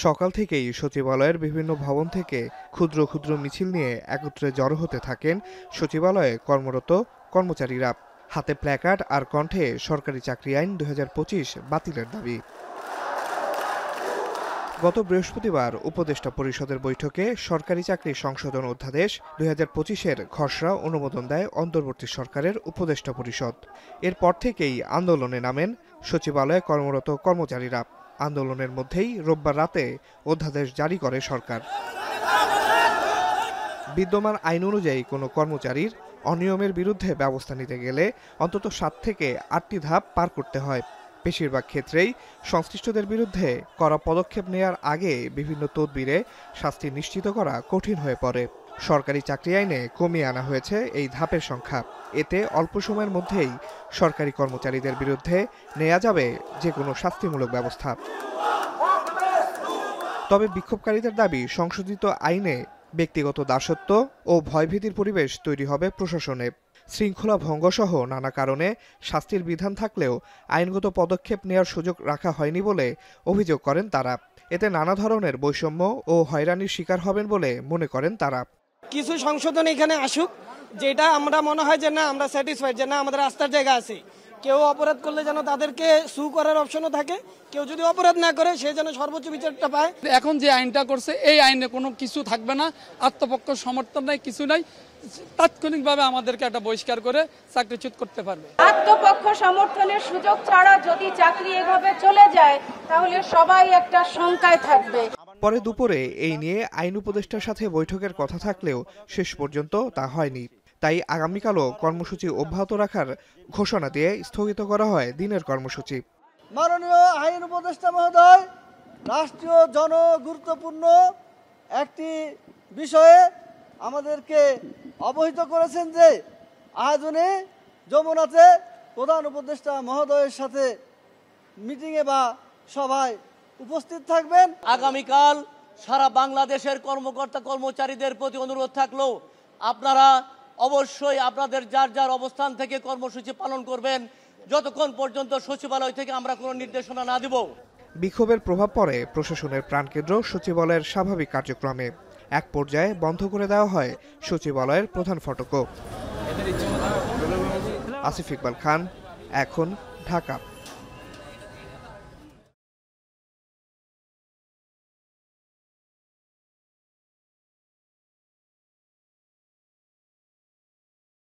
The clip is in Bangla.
সকাল থেকেই সচিবালয়ের বিভিন্ন ভবন থেকে ক্ষুদ্র ক্ষুদ্র মিছিল নিয়ে একত্রে জড়ো হতে থাকেন সচিবালয়ে কর্মরত কর্মচারীরা। হাতে প্ল্যাকার্ড আর কণ্ঠে সরকারি চাকরি আইন ২০২৫ বাতিলের দাবি। গত বৃহস্পতিবার উপদেষ্টা পরিষদের বৈঠকে সরকারি চাকরি সংশোধন অধ্যাদেশ ২০২৫-এর খসড়া অনুমোদন দেয় অন্তর্বর্তী সরকারের উপদেষ্টা পরিষদ। এরপর থেকেই আন্দোলনে নামেন সচিবালয়ে কর্মরত কর্মচারীরা। আন্দোলনের মধ্যেই রোববার রাতে অধ্যাদেশ জারি করে সরকার। বিদ্যমান আইন অনুযায়ী কোনো কর্মচারীর অনিয়মের বিরুদ্ধে ব্যবস্থা নিতে গেলে অন্তত ৭ থেকে ৮টি ধাপ পার করতে হয়। বেশিরভাগ ক্ষেত্রেই সংশ্লিষ্টদের বিরুদ্ধে কড়া পদক্ষেপ নেয়ার আগে বিভিন্ন তদবিরে শাস্তি নিশ্চিত করা কঠিন হয়ে পড়ে। সরকারি চাকরি আইনে কমিয়ে আনা হয়েছে এই ধাপের সংখ্যা। এতে অল্প সময়ের মধ্যেই সরকারি কর্মচারীদের বিরুদ্ধে নেওয়া যাবে যে কোনো শাস্তিমূলক ব্যবস্থা। তবে বিক্ষোভকারীদের দাবি, সংশোধিত আইনে ব্যক্তিগত দাসত্ব ও ভয়ভীতির পরিবেশ তৈরি হবে প্রশাসনে। শৃঙ্খলা ভঙ্গসহ নানা কারণে শাস্তির বিধান থাকলেও আইনগত পদক্ষেপ নেওয়ার সুযোগ রাখা হয়নি বলে অভিযোগ করেন তারা। এতে নানা ধরনের বৈষম্য ও হয়রানির শিকার হবেন বলে মনে করেন তারা। কিছু সংশোধন এখানে আসুক, যেটা আমরা মনে হয় যে না আমরা স্যাটিসফাইড, যে না আমাদের আস্থার জায়গা আছে। কেউ অপরাধ করলে যেন তাদেরকে সু করার অপশনও থাকে, কেউ যদি অপরাধ না করে সে যেন সর্বোচ্চ বিচারটা পায়। এখন যে আইনটা করছে এই আইনে কোনো কিছু থাকবে না, আত্মপক্ষ সমর্থন নাই, কিছু নাই, তাৎক্ষণিকভাবে আমাদেরকে একটা বহিষ্কার করে চাকরিচ্যুত করতে পারবে। আত্মপক্ষ সমর্থনের সুযোগ ছাড়া যদি চাকরি এভাবে চলে যায় তাহলে সবাই একটা শঙ্কায় থাকবে। পরে দুপুরে এই নিয়ে আইন উপদেষ্টার সাথে বৈঠকের কথা থাকলেও শেষ পর্যন্ত তা হয়নি। তাই আগামীকালও কর্মসূচি অব্যাহত রাখার ঘোষণা দিয়ে স্থগিত করা হয় দিনের কর্মসূচি। মাননীয় আইন উপদেষ্টা মহোদয় রাষ্ট্রীয় জনগুরুত্বপূর্ণ একটি বিষয়ে আমাদেরকে অবহিত করেছেন যে আয়োজনে যমুনাতে প্রধান উপদেষ্টা মহোদয়ের সাথে মিটিংয়ে বা সভায় উপস্থিত থাকবেন। আগামীকাল সারা বাংলাদেশের কর্মকর্তা কর্মচারীদের প্রতি অনুরোধ থাকলো, আপনারা অবশ্যই আপনাদের যার যার অবস্থান থেকে কর্মসূচি পালন করবেন যতক্ষণ পর্যন্ত সচিবালয় থেকে আমরা কোনো নির্দেশনা না দেব। বিক্ষোভের প্রভাব পড়ে প্রশাসনের প্রাণকেন্দ্র সচিবালয়ের স্বাভাবিক কার্যক্রমে। এক পর্যায়ে বন্ধ করে দেওয়া হয় সচিবালয়ের প্রধান ফটকও। আসিফ ইকবাল খান, এখন, ঢাকা।